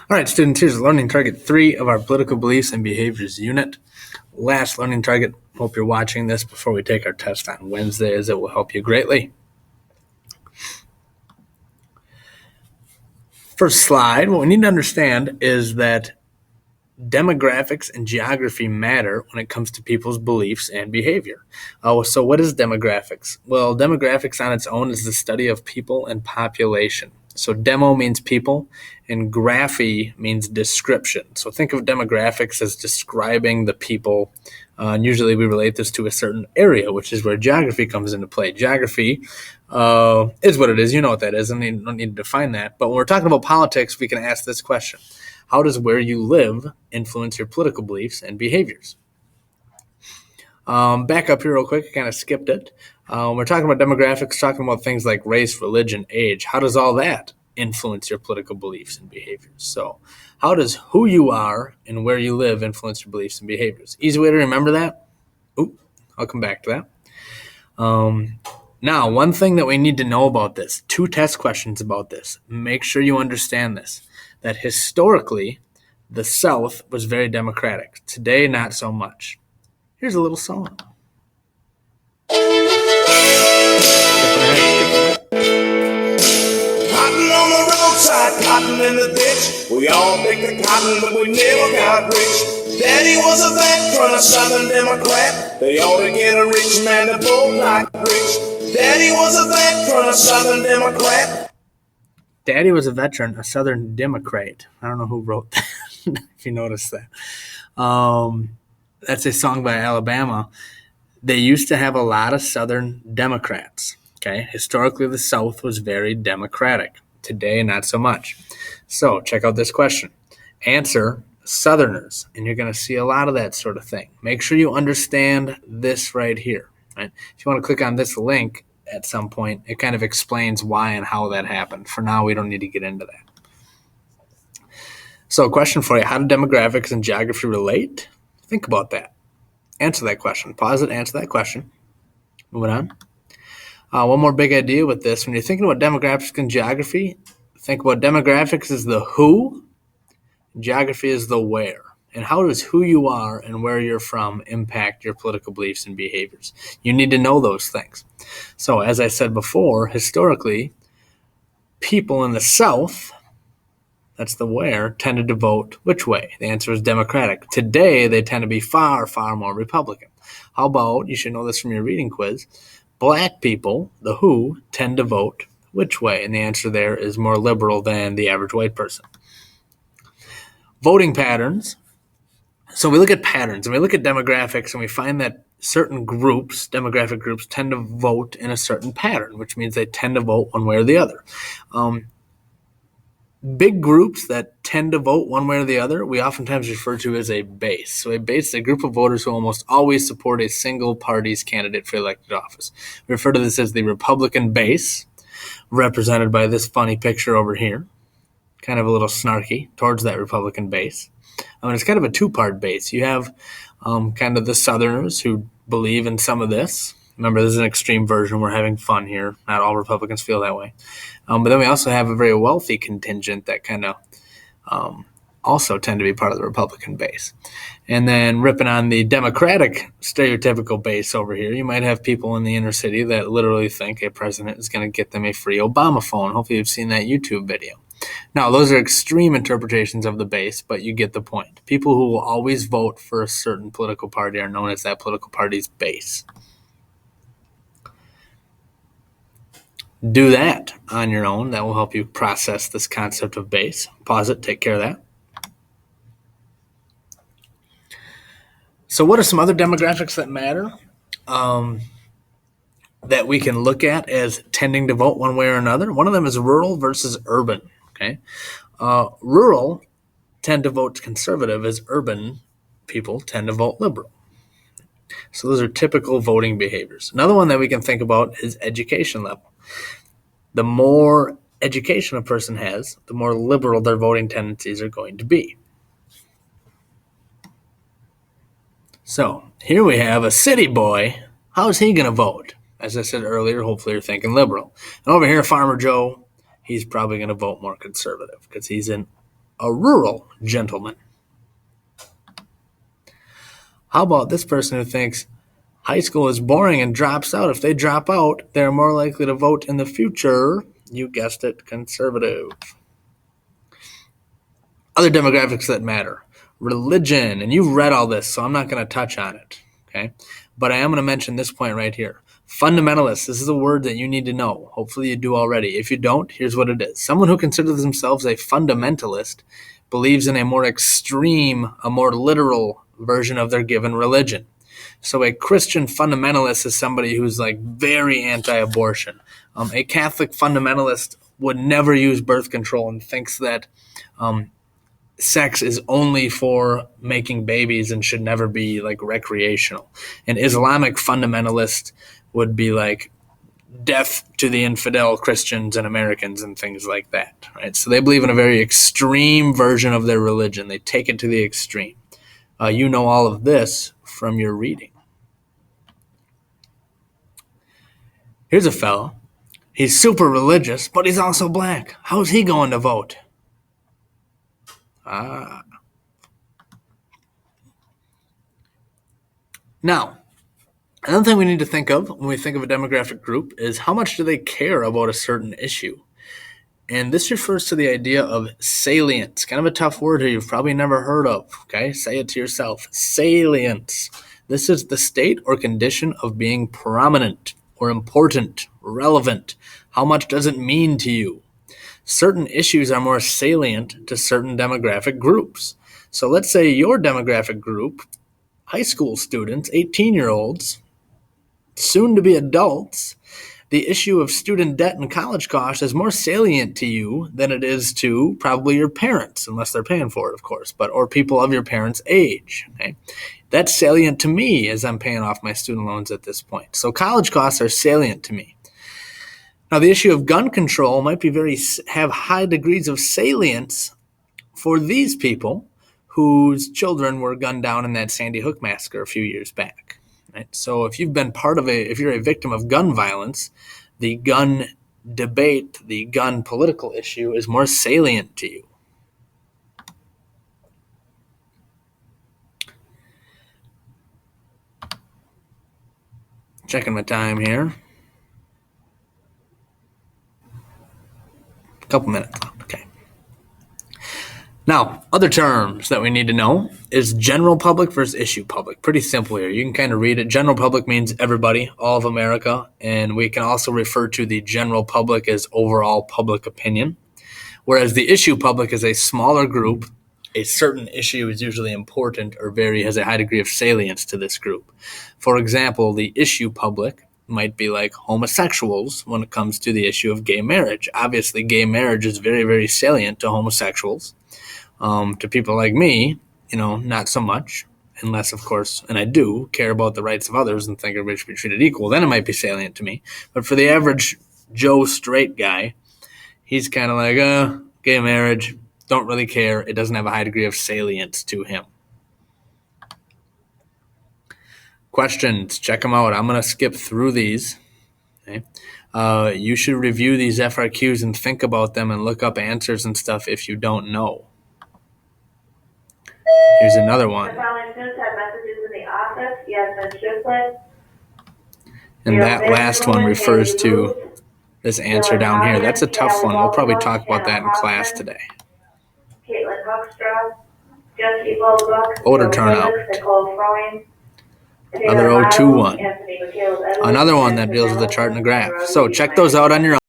All right, students, here's learning target 3 of our political beliefs and behaviors unit. Last learning target, hope you're watching this before we take our test on Wednesday, as it will help you greatly. First slide, what we need to understand is that demographics and geography matter when it comes to people's beliefs and behavior. So what is demographics? Well, demographics on its own is the study of people and population. So demo means people, and graphy means description. So think of demographics as describing the people. And usually we relate this to a certain area, which is where geography comes into play. Geography is what it is. You know what that is. I don't need to define that. But when we're talking about politics, we can ask this question. How does where you live influence your political beliefs and behaviors? Back up here real quick, I kind of skipped it. We're talking about demographics, talking about things like race, religion, age. How does all that influence your political beliefs and behaviors? So how does who you are and where you live influence your beliefs and behaviors? Easy way to remember that? I'll come back to that. Now, one thing that we need to know about this, 2 test questions about this. Make sure you understand this, that historically, the South was very democratic. Today, not so much. Here's a little song. Cotton on the roadside, cotton in the ditch. We all picked the cotton, but we never got rich. Daddy was a veteran, a Southern Democrat. They ought to get a rich man to vote like rich. Daddy was a veteran, a Southern Democrat. Daddy was a veteran, a Southern Democrat. I don't know who wrote that, if you noticed that. That's a song by Alabama. They used to have a lot of Southern Democrats. Okay, historically, the South was very democratic. Today, not so much. So check out this question. Answer Southerners, and you're going to see a lot of that sort of thing. Make sure you understand this right here. Right? If you want to click on this link at some point, it kind of explains why and how that happened. For now, we don't need to get into that. So a question for you, how do demographics and geography relate? Think about that. Answer that question. Pause it, answer that question. Moving on. One more big idea with this. When you're thinking about demographics and geography, think about demographics as the who, geography is the where. And how does who you are and where you're from impact your political beliefs and behaviors? You need to know those things. So as I said before, historically, people in the South, that's the where, tended to vote which way? The answer is Democratic. Today, they tend to be far, far more Republican. How about, you should know this from your reading quiz, Black people, the who, tend to vote which way? And the answer there is more liberal than the average white person. Voting patterns. So we look at patterns and we look at demographics and we find that certain groups, demographic groups, tend to vote in a certain pattern, which means they tend to vote one way or the other. Big groups that tend to vote one way or the other, we oftentimes refer to as a base. So a base is a group of voters who almost always support a single party's candidate for elected office. We refer to this as the Republican base, represented by this funny picture over here, kind of a little snarky towards that Republican base. It's kind of a 2-part base. You have kind of the Southerners who believe in some of this. Remember, this is an extreme version. We're having fun here. Not all Republicans feel that way. But then we also have a very wealthy contingent that kind of also tend to be part of the Republican base. And then ripping on the Democratic stereotypical base over here, you might have people in the inner city that literally think a president is going to get them a free Obama phone. Hopefully you've seen that YouTube video. Now, those are extreme interpretations of the base, but you get the point. People who will always vote for a certain political party are known as that political party's base. Do that on your own. That will help you process this concept of base. Pause it, take care of that. So what are some other demographics that matter that we can look at as tending to vote one way or another? One of them is rural versus urban. Okay, rural tend to vote conservative as urban people tend to vote liberal. So those are typical voting behaviors. Another one that we can think about is education level. The more education a person has, the more liberal their voting tendencies are going to be. So here we have a city boy. How's he going to vote? As I said earlier, hopefully you're thinking liberal. And over here, Farmer Joe, he's probably going to vote more conservative because he's in a rural gentleman. How about this person who thinks high school is boring and drops out? If they drop out, they're more likely to vote in the future. You guessed it, conservative. Other demographics that matter. Religion, and you've read all this, so I'm not going to touch on it, okay? But I am going to mention this point right here. Fundamentalists, this is a word that you need to know. Hopefully you do already. If you don't, here's what it is. Someone who considers themselves a fundamentalist believes in a more extreme, a more literal version of their given religion. So a Christian fundamentalist is somebody who's like very anti-abortion. A Catholic fundamentalist would never use birth control and thinks that sex is only for making babies and should never be like recreational. An Islamic fundamentalist would be like death to the infidel Christians and Americans and things like that, right? So they believe in a very extreme version of their religion. They take it to the extreme. You know all of this from your reading. Here's a fellow. He's super religious, but he's also black. How's he going to vote? Now, another thing we need to think of when we think of a demographic group is how much do they care about a certain issue? And this refers to the idea of salience. Kind of a tough word here you've probably never heard of, okay? Say it to yourself. Salience. This is the state or condition of being prominent or important, relevant. How much does it mean to you? Certain issues are more salient to certain demographic groups. So let's say your demographic group, high school students, 18-year-olds, soon to be adults, the issue of student debt and college costs is more salient to you than it is to probably your parents, unless they're paying for it, of course, or people of your parents' age. Okay? That's salient to me as I'm paying off my student loans at this point. So college costs are salient to me. Now, the issue of gun control might be have high degrees of salience for these people whose children were gunned down in that Sandy Hook massacre a few years back. Right? So if you've been if you're a victim of gun violence, the gun debate, the gun political issue is more salient to you. Checking my time here. A couple minutes left. Okay. Now, other terms that we need to know is general public versus issue public. Pretty simple here. You can kind of read it. General public means everybody, all of America, and we can also refer to the general public as overall public opinion, whereas the issue public is a smaller group. A certain issue is usually important or has a high degree of salience to this group. For example, the issue public might be like homosexuals when it comes to the issue of gay marriage. Obviously, gay marriage is very, very salient to homosexuals. To people like me, not so much, unless, of course, and I do care about the rights of others and think everybody should be treated equal, then it might be salient to me. But for the average Joe straight guy, he's kind of like, gay marriage, don't really care. It doesn't have a high degree of salience to him. Questions, check them out. I'm going to skip through these. Okay? You should review these FRQs and think about them and look up answers and stuff if you don't know. Here's another one. The following students have messages in the office. Yes, Ms. Strickland. And that last one refers to this answer down here. That's a tough one. We'll probably talk about that in class today. Caitlin Hoekstra, Jesse Goldbuck, Voter turnout. Nicole Freund, Another 021. Another one that deals with the chart and the graph. So check those out on your own.